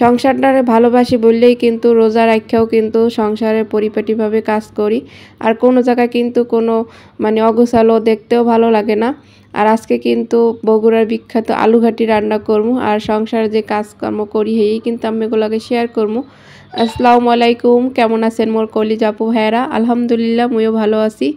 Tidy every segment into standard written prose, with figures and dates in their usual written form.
সংসারটারে ভালোবাসি বললেই কিন্তু রোজা রাখাও কিন্তু সংসারে পরিপাটিভাবে কাজ করি। আর কোনো জায়গায় কিন্তু কোনো মানে অগোছালো দেখতেও ভালো লাগে না। আর আজকে কিন্তু বগুড়ার বিখ্যাত আলুঘাটি রান্না করবো আর সংসারে যে কাজকর্ম করি হেই কিন্তু আমি এগুলোকে শেয়ার করবো। আসসালামু আলাইকুম, কেমন আছেন মোর কলিজা আপু ভাইয়েরা? আলহামদুলিল্লাহ মুইও ভালো আছি।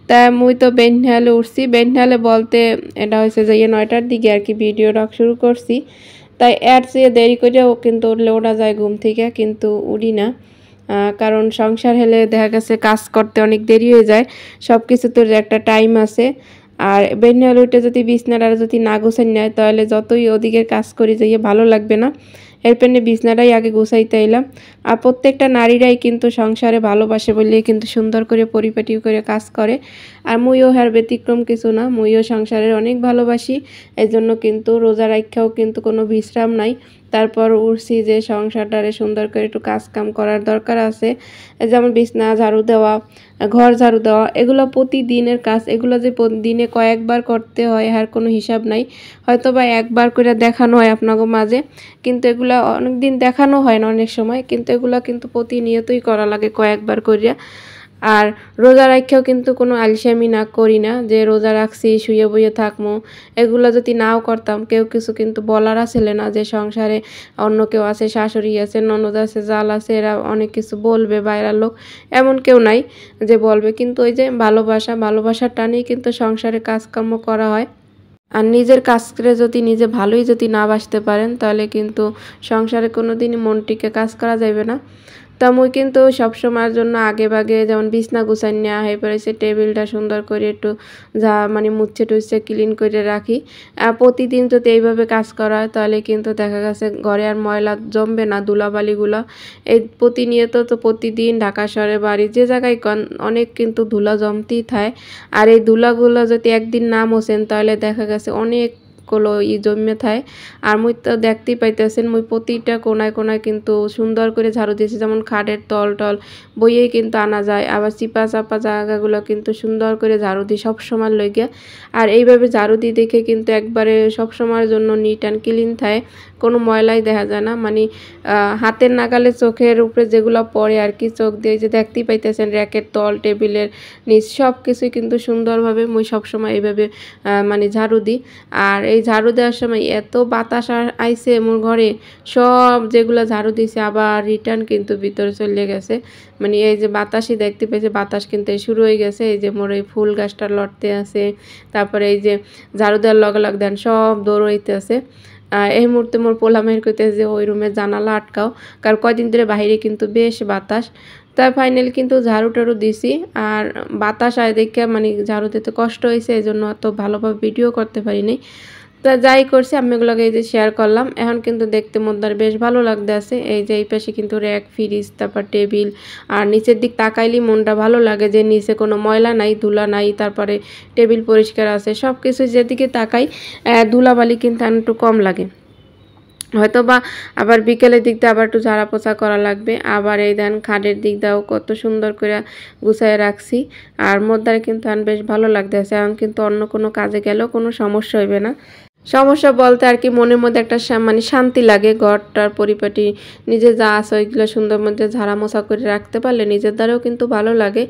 তা মুই তো বেন্যালে উঠছি, বেন্যালে বলতে এটা হয়েছে যে 9টার দিকে আর কি ভিডিওটা শুরু করছি। তাই এর চেয়ে দেরি করেও কিন্তু উঠলে ওঠা যায় ঘুম থেকে, কিন্তু উঠি না। কারণ সংসার হলে দেখা গেছে কাজ করতে অনেক দেরি হয়ে যায়, সব কিছু তোর একটা টাইম আছে। আর বেন্যাল উঠে যদি বিছনাটা যদি না গোছাই নেয় তাহলে যতই ওদিকের কাজ করি যাইয়ে ভালো লাগবে না। এরপরে বিছনাটাই আগে গুছাইতে এলাম। আর প্রত্যেকটা নারীরাই কিন্তু সংসারে ভালোবাসে বললেই কিন্তু সুন্দর করে পরিপাটি করে কাজ করে। আর মুইও হার ব্যতিক্রম কিছু না, মুইও সংসারের অনেক ভালোবাসি। এই জন্য কিন্তু রোজা রাখাও কিন্তু কোনো বিশ্রাম নাই। তারপর উঠছি যে সংসারটারে সুন্দর করে একটু কাজ কাম করার দরকার আছে। যেমন বিছনা ঝাড়ু দেওয়া, ঘর ঝাড়ু দেওয়া, এগুলো প্রতিদিনের কাজ। এগুলো যে দিনে কয়েকবার করতে হয় আর কোনো হিসাব নাই। হয়তো বা একবার করে দেখানো হয় আপনাকে মাঝে, কিন্তু এগুলো অনেক দিন দেখানো হয় না অনেক সময়, কিন্তু এগুলো কিন্তু প্রতিনিয়তই করা লাগে কয়েকবার করিয়া। আর রোজা রাখাও কিন্তু কোনো আলসেমি না করি না যে রোজা রাখছি শুয়ে বইয়ে থাকবো। এগুলো যদি নাও করতাম কেউ কিছু কিন্তু বলার আসলে না যে সংসারে অন্য কেউ আছে, শাশুড়ি আছে, ননদ আছে, জাল আছে, এরা অনেক কিছু বলবে, বাইরের লোক এমন কেউ নাই যে বলবে। কিন্তু ওই যে ভালোবাসার টানেই কিন্তু সংসারে কাজকর্ম করা হয়। আর নিজের কাজ করে যদি নিজে ভালোই যদি না বাসতে পারেন তাহলে কিন্তু সংসারে কোনো দিনই মনটিকে কাজ করা যাবে না। তা মুই কিন্তু সবসময়ের জন্য আগে ভাগে যেমন বিছনা গুছাই নেওয়া হয়ে পড়েছে, টেবিলটা সুন্দর করে একটু যা মানে মুছে টুচ্ছে ক্লিন করে রাখি। প্রতিদিন যদি এইভাবে কাজ করা হয় তাহলে কিন্তু দেখা গেছে ঘরে আর ময়লা জমবে না, ধুলাবালিগুলো। এই প্রতিনিয়ত তো প্রতিদিন ঢাকা শহরে বাড়ি যে জায়গায় অনেক কিন্তু ধুলা জমতেই থাকে। আর এই ধুলাগুলো যদি একদিন না মোছেন তাহলে দেখা গেছে অনেক গুলো জমে থাকে। আর মুই তো দেখতেই পাইতেছেন মুই প্রতিটা কোনায় কোনায় কিন্তু সুন্দর করে ঝাড়ু দিয়েছি, যেমন খাটের তল টল বইয়েই কিন্তু আনা যায়। আবার চিপা চাপা জায়গাগুলো কিন্তু সুন্দর করে ঝাড়ু দিই সবসময় লইগে। আর এইভাবে ঝাড়ু দিয়ে দেখে কিন্তু একবারে সবসময়ের জন্য নিট অ্যান্ড ক্লিন থাকে, কোনো ময়লাই দেখা যায় না। মানে হাতের নাগালে চোখের উপরে যেগুলো পড়ে আর কি, চোখ দিয়ে যে দেখতেই পাইতেছেন র্যাকের তল, টেবিলের নিচ সব কিছুই কিন্তু সুন্দরভাবে মুই সবসময় এইভাবে মানে ঝাড়ু দিই। আর এই ঝাড়ু দেওয়ার সময় এত বাতাস আইছে মোর ঘরে, সব যেগুলো ঝাড়ু দিয়েছে আবার রিটার্ন কিন্তু ভিতরে চলে গেছে। মানে এই যে বাতাসই দেখতে পেয়েছে, বাতাস কিন্তু শুরু হয়ে গেছে। এই যে মোর এই ফুল গাছটা লড়তে আছে, তারপরে এই যে ঝাড়ু দেওয়ার লগে লগে দেন সব দৌড়াইতে আছে। এই মুহূর্তে মোর পোলা মেয়ের কইতেছে যে ওই রুমে জানালা আটকাও, কারণ কয়দিন ধরে বাইরে কিন্তু বেশ বাতাস। তাই ফাইনালি কিন্তু ঝাড়ু টাড়ু দিছি। আর বাতাস আয় দেখে মানে ঝাড়ু দিতে কষ্ট হয়েছে, এই জন্য অত ভালোভাবে ভিডিও করতে পারিনি। তা যাই করছি আমি এগুলোকে এই যে শেয়ার করলাম। এখন কিন্তু দেখতে মধ্যে বেশ ভালো লাগতে আছে। এই যে এই পাশে কিন্তু র্যাক, ফ্রিজ, তারপর টেবিল। আর নিচের দিক তাকাইলেই মনটা ভালো লাগে যে নিচে কোনো ময়লা নাই, ধুলা নাই, তারপরে টেবিল পরিষ্কার আছে। সব কিছু যেদিকে তাকাই ধুলাবালি কিন্তু একটু কম লাগে। হয়তো বা আবার বিকেলের দিক দিয়ে আবার একটু ঝাড়া পোছা করা লাগবে। আবার এই দেন খাটের দিক দিয়েও কত সুন্দর করে গুছাই রাখছি। আর মধ্যে কিন্তু বেশ ভালো লাগতেছে। এখন কিন্তু অন্য কোনো কাজে গেলেও কোনো সমস্যা হইবে না। সমস্যা বলতে আর কি মনের মধ্যে একটা মানে শান্তি লাগে, ঘরটার পরিপাটি নিজে যা আছে ওইগুলো সুন্দর মধ্যে ঝাড়া মোছা করে রাখতে পারলে নিজের দ্বারাও কিন্তু ভালো লাগে।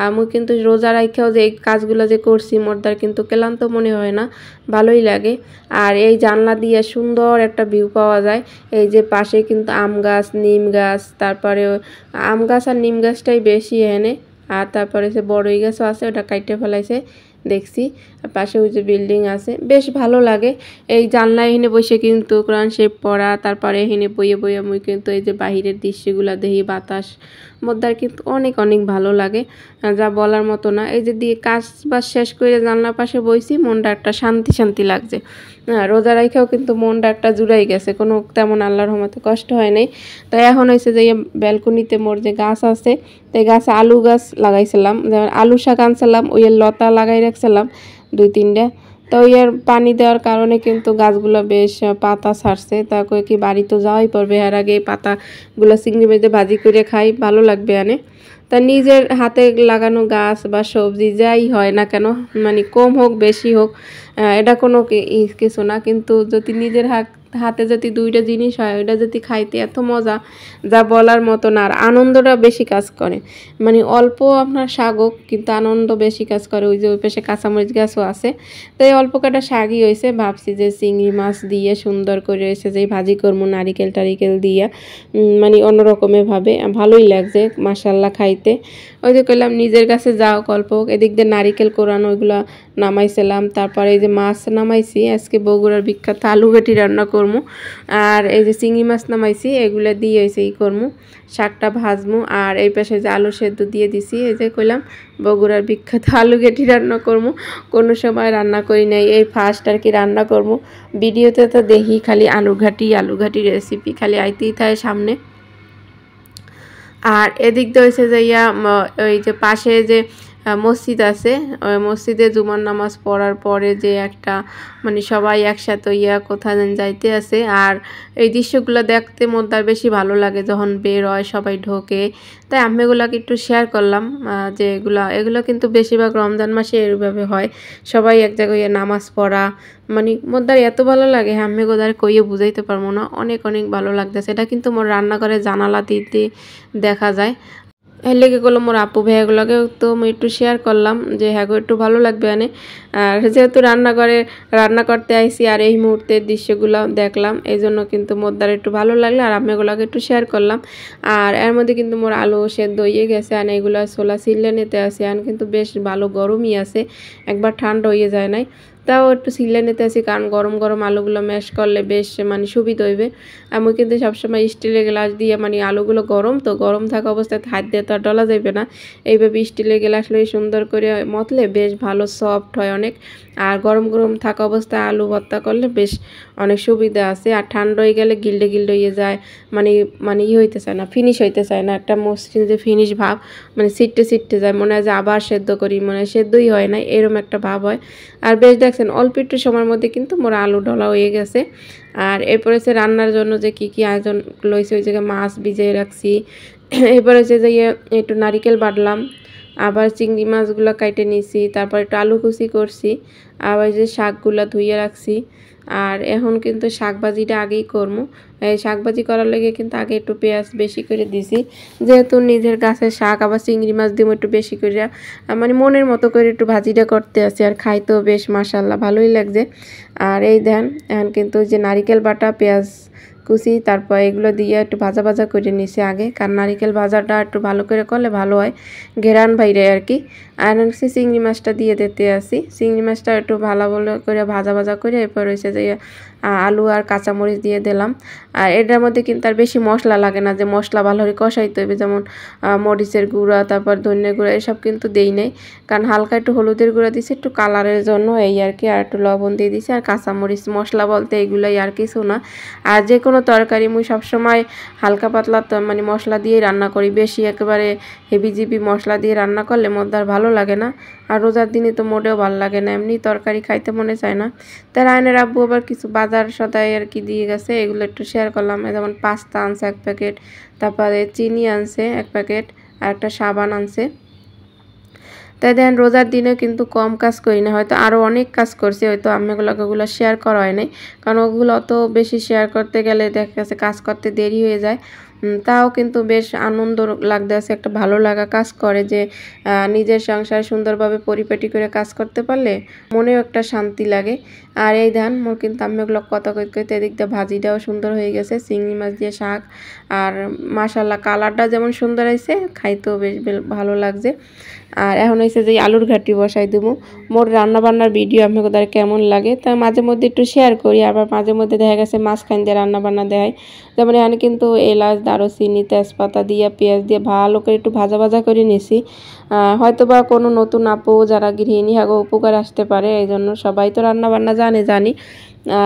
আমি কিন্তু রোজা রাখাও যে এই কাজগুলো যে করছি মোর দ্বার কিন্তু ক্লান্ত মনে হয় না, ভালোই লাগে। আর এই জানলা দিয়ে সুন্দর একটা ভিউ পাওয়া যায়। এই যে পাশে কিন্তু আম গাছ, নিম গাছ, তারপরে আম গাছ আর নিম গাছটাই বেশি এনে। আর তারপরে সে বড়ই গাছও আছে, ওটা কাইটে ফেলাইছে দেখছি। পাশে ওই যে বিল্ডিং আছে, বেশ ভালো লাগে। এই জানলা এখানে বসে কিন্তু কোরআন শরীফ পড়া, তারপরে এখানে বইয়ে বইয়ে আমি কিন্তু এই যে বাহিরের দৃশ্যগুলো দেখি, বাতাস মধ্যে কিন্তু অনেক অনেক ভালো লাগে, যা বলার মতো না। এই যে দিয়ে কাজ বাজ শেষ করে জানলার পাশে বইছি, মনটা একটা শান্তি শান্তি লাগছে। রোজা রাখাও কিন্তু মনটা একটা জুড়াই গেছে, কোনো তেমন আল্লাহর রহমতে কষ্ট হয় নাই। তো এখন হয়েছে যে ব্যালকনিতে মোর যে গাছ আছে, তাই গাছে আলু গাছ লাগাইছিলাম, যেমন আলু শাক আনছিলাম, ওই লতা লাগাই রাখছিলাম 2-3টা। তো এর পানি দেওয়ার কারণে কিন্তু গাছগুলো বেশ পাতা ছাড়ছে। তা কই কি বাড়ি তো যাওয়াই পড়বে, এর আগে পাতাগুলো চিংড়ি মেজে ভাজি করে খাই, ভালো লাগবে আনে। তা নিজের হাতে লাগানো গাছ বা সবজি যাই হয় না কেন, মানে কম হোক বেশি হোক, এটা কোনো কিছু না, কিন্তু যদি নিজের হাতে যদি দুইটা জিনিস হয় ওইটা যদি খাইতে এত মজা যা বলার মতো না। আর আনন্দটা বেশি কাজ করে, মানে অল্প আপনার শাক হোক কিন্তু আনন্দ বেশি কাজ করে। ওই যে ওই পাশে কাঁচামরিচ গাছও আছে, তো এই অল্প কাটা শাকই হয়েছে। ভাবছি যে চিংড়ি মাছ দিয়ে সুন্দর করে হয়েছে যে ভাজি করবো নারিকেল টারিকেল দিয়ে, মানে অন্যরকমের ভাবে ভালোই লাগছে মাশাল্লাহ খাইতে। ওই যে কইলাম নিজের কাছে যাও গল্প, এদিক দিয়ে নারিকেল কোরানো ওইগুলো নামাইছিলাম। তারপরে এই যে মাছ নামাইছি, আজকে বগুড়ার বিখ্যাত আলু ঘাটি রান্না করবো। আর এই যে চিংড়ি মাছ নামাইছি, এগুলো দিয়ে হয়েছে ই করবো, শাকটা ভাজবো। আর এই পাশে যে আলু সেদ্ধ দিয়ে দিছি, এই যে কইলাম বগুড়ার বিখ্যাত আলু ঘাটি রান্না করবো। কোনো সময় রান্না করি নাই, এই ফার্স্ট আর কি রান্না করবো। ভিডিওতে তো দেখি খালি আলু ঘাটি রেসিপি খালি আইতেই থাকে সামনে। আর এদিক দিয়ে হয়েছে যে ওই যে পাশে যে মসজিদ আছে, ওই মসজিদে জুমার নামাজ পড়ার পরে যে একটা মানে সবাই একসাথে কোথায় যাইতে আছে। আর এই দৃশ্যগুলো দেখতে মনটা বেশি ভালো লাগে যখন বের হয় সবাই ঢোকে। তাই আমি এগুলোকে একটু শেয়ার করলাম যে এগুলো কিন্তু বেশিরভাগ রমজান মাসে এভাবে হয়, সবাই এক জায়গায় নামাজ পড়া, মানে মোদ্দার এত ভালো লাগে আমি গোদার কইয়ে বুঝাইতে পারবো না, অনেক অনেক ভালো লাগতেছে। এটা কিন্তু মোর রান্নাঘরে জানালা দিতে দেখা যায়। এর লেগে করলাম মোর আপু ভাইয়াগুলোকে তো আমি একটু শেয়ার করলাম যে হ্যাঁ গো একটু ভালো লাগবে আনে। আর যেহেতু রান্না করতে আইসি আর এই মুহূর্তের দৃশ্যগুলো দেখলাম, এই জন্য কিন্তু মোর দ্বারা একটু ভালো লাগলো আর আমি এগুলোকে একটু শেয়ার করলাম। আর এর মধ্যে কিন্তু মোর আলু সেদ্ধ হয়ে গেছে, আর এইগুলো ছোলা সিলে নিতে আসে, আর কিন্তু বেশ ভালো গরমই আছে, একবার ঠান্ডা হয়ে যায় নাই, তাও একটু সিলে নিতে আসি কারণ গরম গরম আলুগুলো ম্যাশ করলে বেশ মানে সুবিধা হইবে। আমি কিন্তু সবসময় স্টিলের গ্লাস দিয়ে, মানে আলুগুলো গরম তো গরম থাকা অবস্থায় হাত দিয়ে তো আর ডলা যাবে না, এইভাবে স্টিলের গ্লাস লই সুন্দর করে মতলে বেশ ভালো সফট হয় অনেক। আর গরম গরম থাকা অবস্থায় আলু ভর্তা করলে বেশ অনেক সুবিধা আছে। আর ঠান্ডা হয়ে গেলে গিল্ডে হয়ে যায়, মানে মানে হইতে চায় না, ফিনিশ হইতে চায় না, একটা মসৃণ যে ফিনিশ ভাব, মানে সিটতে যায়, মনে হয় যে আবার সেদ্ধ করি, মানে সেদ্ধই হয় না এরকম একটা ভাব হয়। আর বেশ দেখছেন অল্প একটু সময়ের মধ্যে কিন্তু মোর আলু ঢলা হয়ে গেছে। আর এরপরে হচ্ছে রান্নার জন্য যে কি আয়োজন লইছে, ওই জায়গায় মাছ ভিজিয়ে রাখছি। এরপরে হচ্ছে যে একটু নারিকেল বাটলাম, আবার চিংড়ি মাছগুলো কাইটে নিয়েছি, তারপর একটু আলু কুচি করছি, আবার যে শাকগুলো ধুইয়ে রাখছি। আর এখন কিন্তু শাকভাজিটা আগেই করবো, এই শাকভাজি করার লেগে কিন্তু আগে একটু পেঁয়াজ বেশি করে দিছি, যেহেতু নিজের গাছের শাক আবার চিংড়ি মাছ দিব একটু বেশি করে, মানে মনের মতো করে একটু ভাজিটা করতে আছি। আর খাইতেও বেশ মাশাল্লাহ ভালোই লাগছে। আর এই দেন এখন কিন্তু যে নারিকেল বাটা পেঁয়াজ কুচি তারপর এগুলো দিয়ে একটু ভাজা করে নিছি আগে, কারণ নারিকেল ভাজাটা একটু ভালো করে করলে ভালো হয়, ঘেরান বাইরে আর কি। আর চিংড়ি মাছটা দিয়ে দিতে আসি, চিংড়ি মাছটা একটু ভালো করে ভাজা করে এরপর হয়েছে যে আলু আর কাঁচামরিচ দিয়ে দিলাম। আর এটার মধ্যে কিন্তু আর বেশি মশলা লাগে না, যে মশলা ভালো করে কষাইতে হবে, যেমন মরিচের গুঁড়া তারপর ধনিয়া গুঁড়া এসব কিন্তু দেই নাই, কারণ হালকা একটু হলুদের গুঁড়া দিছি একটু কালারের জন্য এই আর কি, আর একটু লবণ দিয়ে দিছি। আর কাঁচামরিচ মশলা বলতে এগুলাই আর কিছু না। আর যে কোনো তরকারি মুই সবসময় হালকা পাতলা মানে মশলা দিয়ে রান্না করি, বেশি একেবারে হেভি মশলা দিয়ে রান্না করলে মধ্যে আর ভালো লাগে না। আর রোজার দিনে তো মোটেও ভালো লাগে না, এমনি তরকারি খাইতে মনে চায় না। তাই রায়নের আব্বু আবার কিছু বাজার সদাই আর কি দিয়ে গেছে, এগুলো একটু শেয়ার করলাম। যেমন পাস্তা আনছে 1 প্যাকেট, তারপরে চিনি আনছে 1 প্যাকেট, আর একটা সাবান আনছে। তাই দেখেন রোজার দিনে কিন্তু কম কাজ করি না, হয়তো আরও অনেক কাজ করছি, হয়তো আমি ওগুলো শেয়ার করা হয় নাই, কারণ ওগুলো অত বেশি শেয়ার করতে গেলে দেখা গেছে কাজ করতে দেরি হয়ে যায়। তাও কিন্তু বেশ আনন্দ লাগতেছে, একটা ভালো লাগা কাজ করে যে নিজের সংসার সুন্দরভাবে পরিপাটি করে কাজ করতে পারলে মনেও একটা শান্তি লাগে। আর এই ধান মোর কিন্তু আমি ওগুলো কথা কইতে এদিক দিয়ে ভাজিটাও সুন্দর হয়ে গেছে, চিংড়ি মাছ দিয়ে শাক। আর মাশাল্লাহ কালারটা যেমন সুন্দর হয়েছে, খাইতেও বেশ ভালো লাগছে। আর এখন হয়েছে যে আলুর ঘাটি বসাই দেবো। মোর রান্নাবান্নার ভিডিও আপনাদের কেমন লাগে তা মাঝে মধ্যে একটু শেয়ার করি, আবার মাঝে মধ্যে দেখা গেছে মাঝখান দিয়ে রান্নাবান্না দেয়। যেমন এখানে কিন্তু এলাচ দারুচিনি তেজপাতা দিয়ে পেঁয়াজ দিয়ে ভালো করে একটু ভাজা করে নিছি। হয়তো বা কোনো নতুন আপু যারা গৃহিণী হাগো উপকার আসতে পারে, এই জন্য সবাই তো রান্নাবান্না জানি।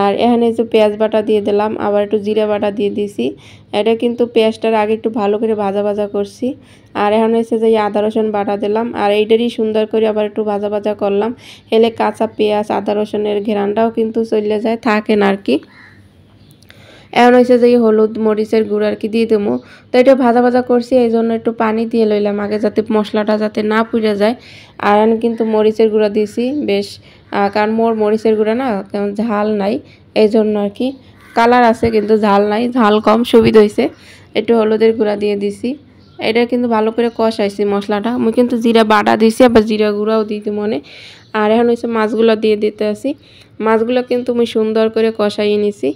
আর এখানে যে পেঁয়াজ বাটা দিয়ে দিলাম, আবার একটু জিরা বাটা দিয়ে দিছি। এটা কিন্তু পেঁয়াজটার আগে একটু ভালো করে ভাজা করছি। আর এখন হচ্ছে যে আদা রসুন বাটা দিলাম, আর এইটারই সুন্দর করে আবার একটু ভাজা করলাম, এলে কাঁচা পেঁয়াজ আদা রসুনের ঘেরানটাও কিন্তু চলে যায়, থাকে না আর কি। এখন হয়েছে যে হলুদ মরিচের গুঁড়ো আর কি দিয়ে দেবো। তো এটা ভাজা করছি, এই জন্য একটু পানি দিয়ে লইলাম আগে, যাতে মশলাটা যাতে না পুড়ে যায়। আর আমি কিন্তু মরিচের গুঁড়া দিছি বেশ, কারণ মোর মরিচের গুঁড়া না তেমন ঝাল নাই, এই জন্য আর কি। কালার আছে কিন্তু ঝাল নাই, ঝাল কম, সুবিধা হয়েছে। একটু হলুদের গুঁড়া দিয়ে দিছি। এটা কিন্তু ভালো করে কষাইছি মশলাটা। আমি কিন্তু জিরা বাটা দিছি, আবার জিরা গুঁড়াও দিতে মনে। আর এখন হচ্ছে মাছগুলো দিয়ে দিতে আসি। মাছগুলো কিন্তু আমি সুন্দর করে কষাইয়ে নিছি।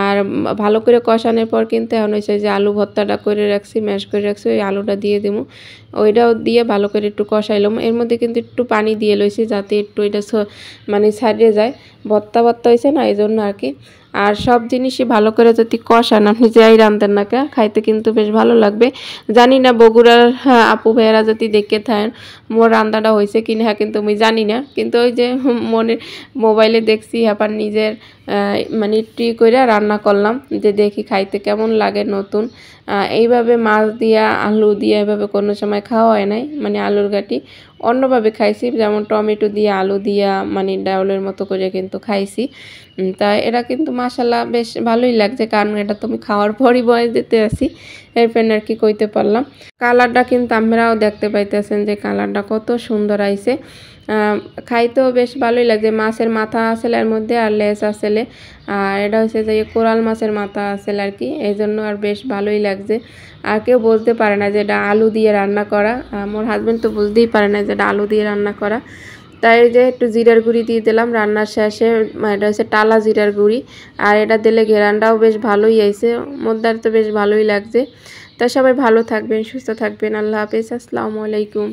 আর ভালো করে কষানোর পর কিন্তু এখন হচ্ছে যে আলু ভর্তাটা করে রাখছি, ম্যাশ করে রাখছি, ওই আলুটা দিয়ে দেবো। ওইটাও দিয়ে ভালো করে একটু কষাইলাম। এর মধ্যে কিন্তু একটু পানি দিয়ে লইছি যাতে একটু এটা মানে ছাড়িয়ে যায়। ভর্তা ভর্তা হয়েছে না, এই জন্য আর কি। আর সব জিনিসই ভালো করে যদি কষান, আপনি যাই রাঁধেন না কে, খাইতে কিন্তু বেশ ভালো লাগবে। জানি না বগুড়ার আপু ভাইয়েরা যদি দেখে থাকেন মোর রান্নাটা হয়েছে কিনা, কিন্তু আমি জানি না। কিন্তু ওই যে মনে মোবাইলে দেখছি, আবার নিজের মানে করে রান্না করলাম যে দেখি খাইতে কেমন লাগে নতুন। এইভাবে মাছ দিয়া আলু দিয়ে এভাবে কোনো সময় খাওয়া হয় নাই, মানে আলুর ঘাটি অন্যভাবে খাইছি, যেমন টমেটো দিয়ে আলু দিয়া মানে ডাউলের মতো করে কিন্তু খাইছি। তা এটা কিন্তু মাশাল্লাহ বেশ ভালোই লাগছে, কারণ এটা তুমি খাওয়ার পরই বয়স দিতে আসি, এরপর আর কি কইতে পারলাম। কালারটা কিন্তু আপনারাও দেখতে পাইতেছেন যে কালারটা কত সুন্দর আইছে। খাইতেও বেশ ভালোই লাগছে। মাছের মাথা আসলে এর মধ্যে, আর লেজ আসলে, আর এটা হচ্ছে যে কোরাল মাছের মাথা আসলে আর কি, এই জন্য আর বেশ ভালোই লাগছে। আর কেউ বলতে পারে না যে এটা আলু দিয়ে রান্না করা। আমার হাজব্যান্ড তো বুঝতেই পারে না যে এটা আলু দিয়ে রান্না করা। তাই যে একটু জিরার গুঁড়ি দিয়ে দিলাম রান্নার শেষে, এটা হচ্ছে টালা জিরার গুঁড়ি। আর এটা দিলে ঘেরানটাও বেশ ভালোই আইছে, মধ্যে তো বেশ ভালোই লাগছে। তা সবাই ভালো থাকবেন, সুস্থ থাকবেন। আল্লাহ হাফেজ, আসসালামু আলাইকুম।